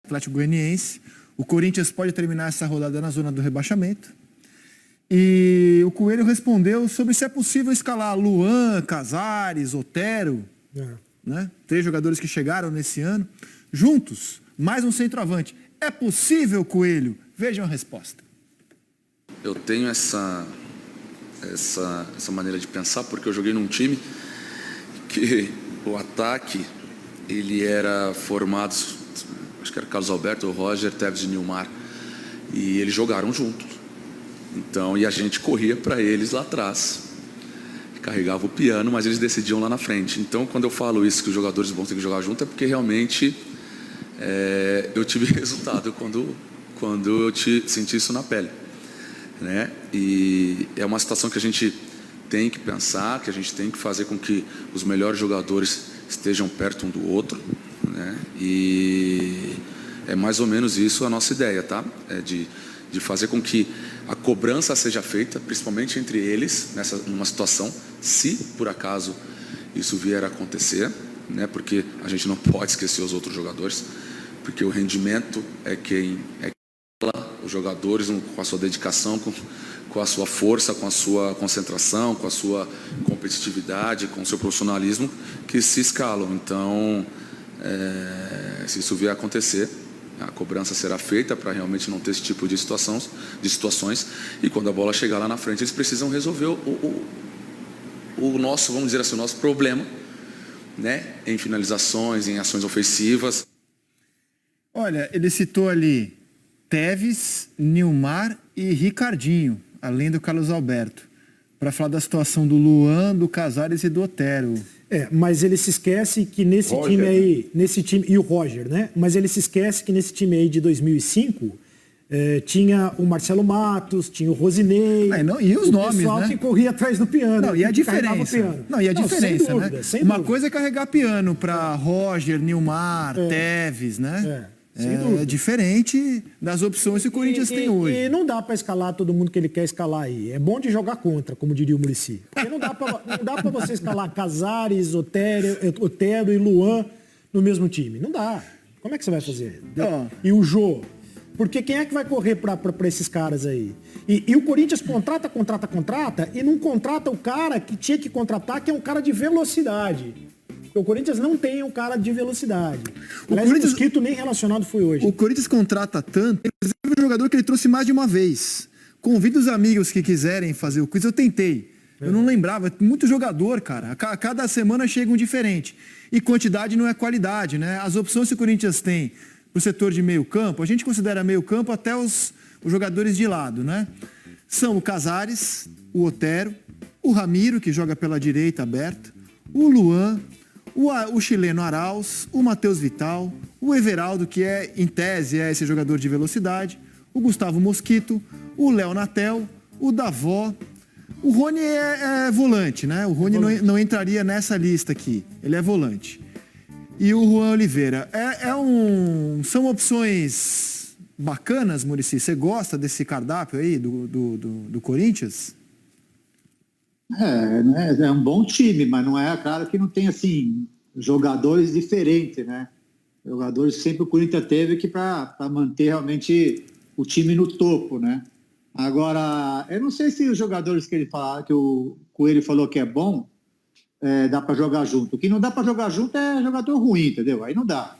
Atlético Goianiense. O Corinthians pode terminar essa rodada na zona do rebaixamento. E o Coelho respondeu sobre se é possível escalar Luan, Casares, Otero, né? 3 jogadores que chegaram nesse ano, juntos, mais um centroavante. É possível, Coelho? Vejam a resposta. Eu tenho essa maneira de pensar, porque eu joguei num time que o ataque, ele era formado, acho que era Carlos Alberto, Roger, Tevez e Nilmar, e eles jogaram juntos. Então, e a gente corria para eles lá atrás, carregava o piano, mas eles decidiam lá na frente. Então, quando eu falo isso, que os jogadores vão ter que jogar junto, é porque realmente eu tive resultado quando eu senti isso na pele, né? E é uma situação que a gente tem que pensar, que a gente tem que fazer com que os melhores jogadores estejam perto um do outro, né? E é mais ou menos isso a nossa ideia, tá? É de fazer com que a cobrança seja feita, principalmente entre eles, numa situação, se por acaso isso vier a acontecer, né? Porque a gente não pode esquecer os outros jogadores, porque o rendimento os jogadores com a sua dedicação, com a sua força, com a sua concentração, com a sua competitividade, com o seu profissionalismo, que se escalam. Então, se isso vier a acontecer, a cobrança será feita para realmente não ter esse tipo de situações, e quando a bola chegar lá na frente, eles precisam resolver o nosso, vamos dizer assim, o nosso problema, né? Em finalizações, em ações ofensivas. Olha, ele citou ali Tevez, Nilmar e Ricardinho, além do Carlos Alberto, para falar da situação do Luan, do Casares e do Otero. Mas ele se esquece que nesse time aí, e o Roger, né? Mas ele se esquece que nesse time aí de 2005 tinha o Marcelo Matos, tinha o Rosinei, e os nomes, pessoal, né? Que corria atrás do piano. Não, e a diferença? Diferença, dúvida, né? sem Uma dúvida. coisa é carregar piano para Roger, Nilmar, Tevez, né? É diferente das opções que o Corinthians tem hoje. E não dá para escalar todo mundo que ele quer escalar aí. É bom de jogar contra, como diria o Muricy. Porque não dá para você escalar Casares, Otero e Luan no mesmo time. Não dá. Como é que você vai fazer? E o Jô? Porque quem é que vai correr para esses caras aí? E o Corinthians contrata e não contrata o cara que tinha que contratar, que é um cara de velocidade. Porque o Corinthians não tem um cara de velocidade. O Mosquito nem relacionado foi hoje. O Corinthians contrata tanto, inclusive o jogador que ele trouxe mais de uma vez. Convido os amigos que quiserem fazer o quiz, eu tentei. Eu não lembrava, muito jogador, cara. A cada semana chega um diferente. E quantidade não é qualidade, né? As opções que o Corinthians tem pro setor de meio campo, a gente considera meio campo até os jogadores de lado, né? São o Casares, o Otero, o Ramiro, que joga pela direita aberta, o Luan, o chileno Arauz, o Matheus Vital, o Everaldo, que em tese é esse jogador de velocidade, o Gustavo Mosquito, o Léo Natel, o Davó. O Rony é volante, né? O Rony não entraria nessa lista aqui. Ele é volante. E o Juan Oliveira. São opções bacanas, Muricy? Você gosta desse cardápio aí do Corinthians? É um bom time, mas não é claro que não tem assim jogadores diferentes, né? Jogadores que sempre o Corinthians teve que para manter realmente o time no topo, né? Agora, eu não sei se os jogadores que ele fala, que o Coelho falou que é bom, dá para jogar junto. O que não dá para jogar junto é jogador ruim, entendeu? Aí não dá.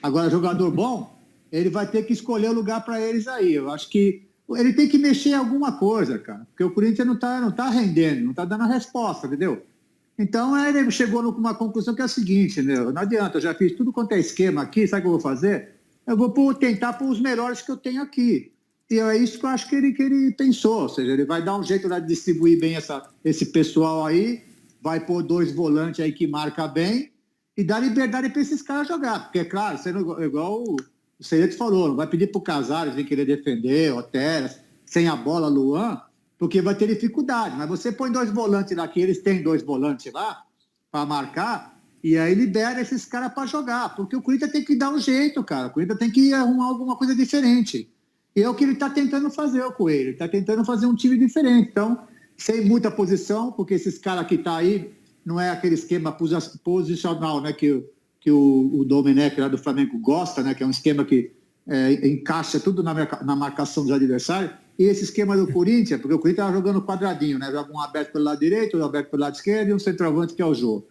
Agora, jogador bom, ele vai ter que escolher o lugar para eles aí. Eu acho que ele tem que mexer em alguma coisa, cara. Porque o Corinthians não tá rendendo, não tá dando a resposta, entendeu? Então, ele chegou numa conclusão que é a seguinte, entendeu? Não adianta, eu já fiz tudo quanto é esquema aqui, sabe o que eu vou fazer? Eu vou tentar pôr os melhores que eu tenho aqui. E é isso que eu acho que ele pensou. Ou seja, ele vai dar um jeito de distribuir bem esse pessoal aí, vai pôr 2 volantes aí que marcam bem e dar liberdade para esses caras jogar. Porque, é claro, sendo igual o Cereto falou, não vai pedir para o Casares vir querer defender, Otero, sem a bola, Luan, porque vai ter dificuldade. Mas você põe 2 volantes lá, que eles têm 2 volantes lá, para marcar, e aí libera esses caras para jogar. Porque o Corinthians tem que dar um jeito, cara. O Corinthians tem que arrumar alguma coisa diferente. E é o que ele está tentando fazer, o Coelho. Ele está tentando fazer um time diferente. Então, sem muita posição, porque esses caras que estão aí não é aquele esquema posicional, né, que que o Domenech lá do Flamengo gosta, né? Que é um esquema que encaixa tudo na marcação dos adversários. E esse esquema do Corinthians, porque o Corinthians estava jogando quadradinho, né? Joga um aberto pelo lado direito, um aberto pelo lado esquerdo e um centroavante que é o Jô.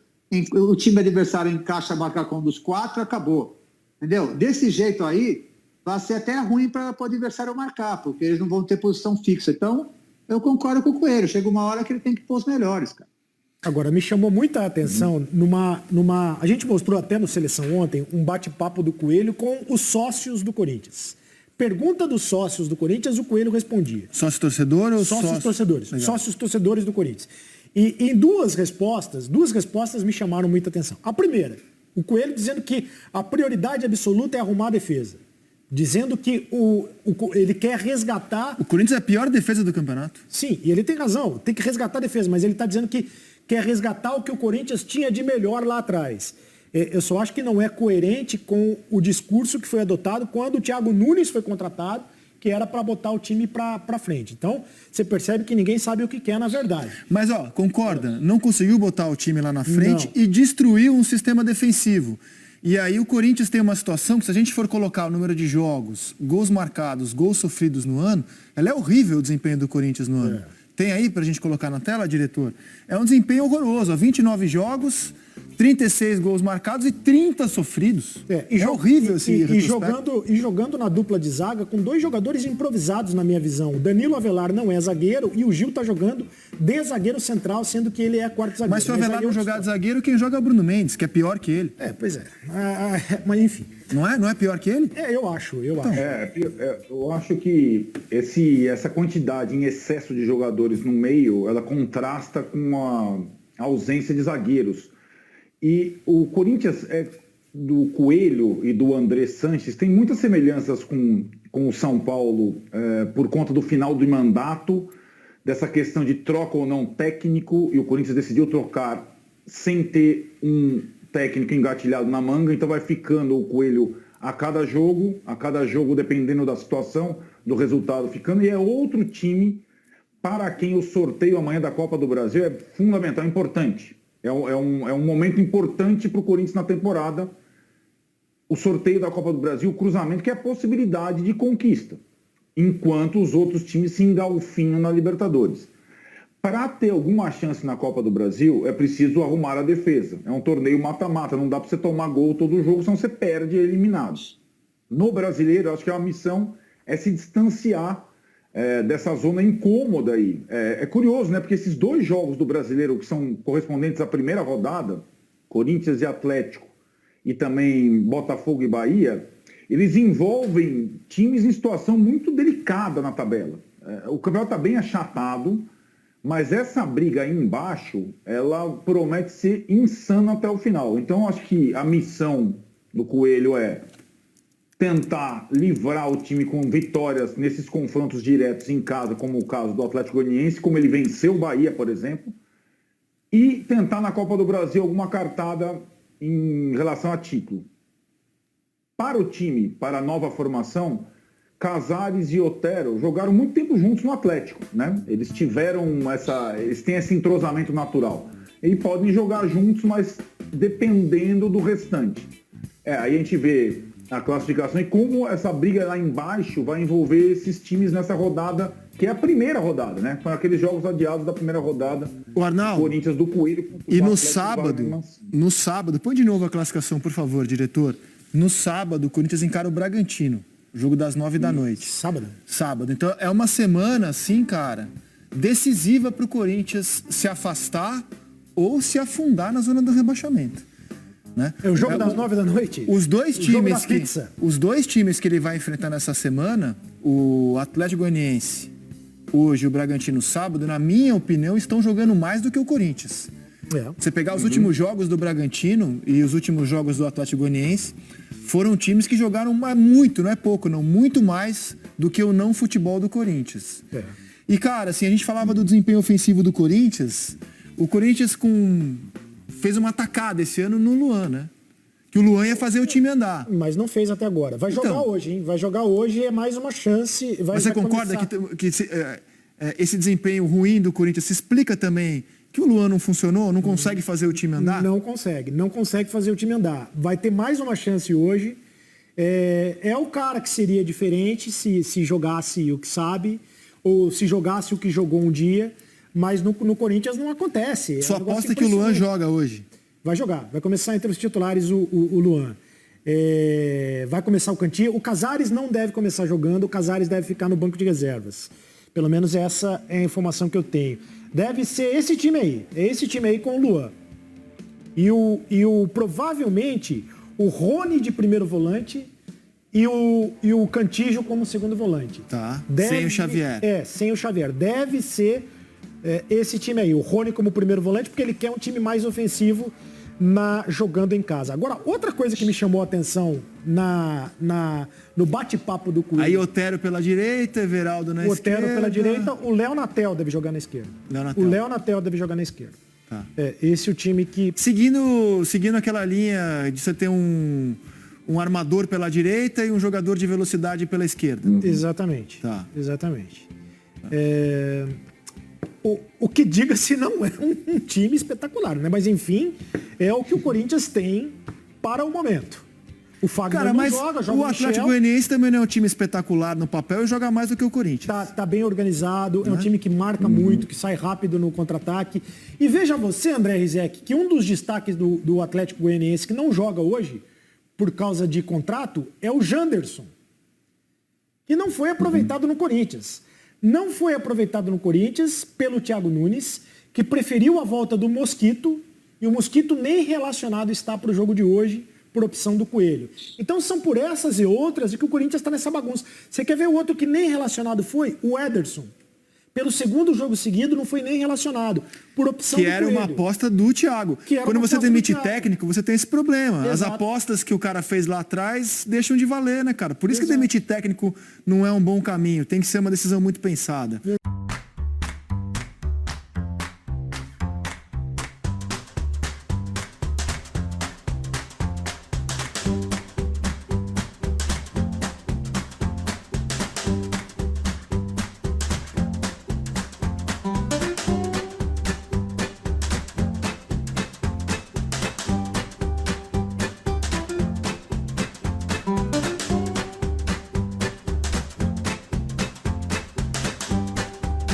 O time adversário encaixa a marcação dos 4, acabou. Entendeu? Desse jeito aí, vai ser até ruim para o adversário marcar, porque eles não vão ter posição fixa. Então, eu concordo com o Coelho. Chega uma hora que ele tem que pôr os melhores, cara. Agora, me chamou muita atenção a gente mostrou até no Seleção ontem um bate-papo do Coelho com os sócios do Corinthians. Pergunta dos sócios do Corinthians, o Coelho respondia. Sócio torcedor ou sócios torcedores? Legal. Sócios torcedores do Corinthians. E em duas respostas me chamaram muita atenção. A primeira, o Coelho dizendo que a prioridade absoluta é arrumar a defesa. Dizendo que ele quer resgatar... O Corinthians é a pior defesa do campeonato. Sim, e ele tem razão, tem que resgatar a defesa, mas ele está dizendo que quer resgatar o que o Corinthians tinha de melhor lá atrás. Eu só acho que não é coerente com o discurso que foi adotado quando o Thiago Nunes foi contratado, que era para botar o time para frente. Então, você percebe que ninguém sabe o que quer na verdade. Mas, concorda, não conseguiu botar o time lá na frente e destruiu um sistema defensivo. E aí o Corinthians tem uma situação que, se a gente for colocar o número de jogos, gols marcados, gols sofridos no ano, ela é horrível o desempenho do Corinthians no ano. Tem aí pra gente colocar na tela, diretor? É um desempenho horroroso. 29 jogos, 36 gols marcados e 30 sofridos. É horrível esse retrospecto. E jogando na dupla de zaga com 2 jogadores improvisados, na minha visão. O Danilo Avelar não é zagueiro e o Gil tá jogando de zagueiro central, sendo que ele é quarto zagueiro. Mas se o Avelar não jogar de zagueiro, quem joga é o Bruno Mendes, que é pior que ele. Pois é. Mas enfim. Não é pior que ele? Eu acho. Eu acho que essa quantidade em excesso de jogadores no meio, ela contrasta com a ausência de zagueiros. E o Corinthians, do Coelho e do André Sanches, tem muitas semelhanças com o São Paulo por conta do final do mandato, dessa questão de troca ou não técnico, e o Corinthians decidiu trocar sem ter um técnico engatilhado na manga, então vai ficando o Coelho a cada jogo, dependendo da situação, do resultado ficando, e é outro time para quem o sorteio amanhã da Copa do Brasil é fundamental, importante. É um momento importante para o Corinthians na temporada, o sorteio da Copa do Brasil, o cruzamento, que é a possibilidade de conquista, enquanto os outros times se engalfinham na Libertadores. Para ter alguma chance na Copa do Brasil, é preciso arrumar a defesa. É um torneio mata-mata, não dá para você tomar gol todo jogo, senão você perde eliminados. No Brasileiro, acho que a missão é se distanciar dessa zona incômoda aí. É curioso, né? Porque esses 2 jogos do Brasileiro, que são correspondentes à primeira rodada, Corinthians e Atlético, e também Botafogo e Bahia, eles envolvem times em situação muito delicada na tabela. O campeonato está bem achatado, mas essa briga aí embaixo, ela promete ser insana até o final. Então, acho que a missão do Coelho é tentar livrar o time com vitórias nesses confrontos diretos em casa, como o caso do Atlético Goianiense, como ele venceu o Bahia, por exemplo, e tentar na Copa do Brasil alguma cartada em relação a título. Para o time, para a nova formação, Casares e Otero jogaram muito tempo juntos no Atlético, né? Eles têm esse entrosamento natural. Eles podem jogar juntos, mas dependendo do restante. Aí a gente vê a classificação e como essa briga lá embaixo vai envolver esses times nessa rodada, que é a primeira rodada, né? Foram aqueles jogos adiados da primeira rodada. O Arnaldo, Corinthians do Coelho. E no sábado, põe de novo a classificação, por favor, diretor. No sábado, o Corinthians encara o Bragantino. Jogo das 9 da noite. Sábado. Então é uma semana, assim, cara, decisiva para o Corinthians se afastar ou se afundar na zona do rebaixamento. Né? É o jogo das 9 da noite? Os dois times que ele vai enfrentar nessa semana, o Atlético Goianiense, hoje o Bragantino sábado, na minha opinião, estão jogando mais do que o Corinthians. Você pegar os últimos jogos do Bragantino e os últimos jogos do Atlético Goianiense, foram times que jogaram muito, não é pouco, não, muito mais do que o não futebol do Corinthians. E, cara, assim, a gente falava do desempenho ofensivo do Corinthians, o Corinthians fez uma atacada esse ano no Luan, né? Que o Luan ia fazer o time andar. Mas não fez até agora. Vai jogar hoje, hein? Vai jogar hoje, é mais uma chance. Você concorda que esse desempenho ruim do Corinthians se explica também Que o Luan não funcionou? Não consegue fazer o time andar? Não consegue fazer o time andar. Vai ter mais uma chance hoje. É o cara que seria diferente se jogasse o que sabe, ou se jogasse o que jogou um dia, mas no Corinthians não acontece. Só aposta que o Luan joga hoje. Vai jogar, vai começar entre os titulares o Luan. Vai começar o Cantillo. O Casares não deve começar jogando, o Casares deve ficar no banco de reservas. Pelo menos essa é a informação que eu tenho. Deve ser esse time aí com o Luan. Provavelmente o Rony de primeiro volante e o Cantillo como segundo volante. Tá, sem o Xavier. Sem o Xavier. Deve ser esse time aí, o Rony como primeiro volante, porque ele quer um time mais ofensivo jogando em casa. Agora, outra coisa que me chamou a atenção no bate-papo do Coelho. Aí Otero pela direita, Everaldo na esquerda. Otero pela direita, o Léo Natel deve jogar na esquerda. O Léo Natel deve jogar na esquerda. Tá. Esse é o time que... Seguindo aquela linha de você ter um armador pela direita e um jogador de velocidade pela esquerda. Exatamente. Tá. Exatamente. O que diga-se não é um time espetacular, né? Mas enfim, é o que o Corinthians tem para o momento. O Fagner não joga o Atlético Goianiense também não é um time espetacular no papel e joga mais do que o Corinthians. Tá bem organizado, é um time que marca muito, que sai rápido no contra-ataque. E veja você, André Rizek, que um dos destaques do Atlético Goianiense que não joga hoje, por causa de contrato, é o Janderson, que não foi aproveitado no Corinthians. Não foi aproveitado no Corinthians pelo Thiago Nunes, que preferiu a volta do Mosquito, e o Mosquito nem relacionado está para o jogo de hoje, por opção do Coelho. Então são por essas e outras que o Corinthians está nessa bagunça. Você quer ver o outro que nem relacionado foi? O Ederson. Pelo segundo jogo seguido não foi nem relacionado, por opção do Coelho. Que era uma aposta do Thiago. Quando você demite técnico, você tem esse problema. Exato. As apostas que o cara fez lá atrás deixam de valer, né, cara? Por isso que demitir técnico não é um bom caminho. Tem que ser uma decisão muito pensada.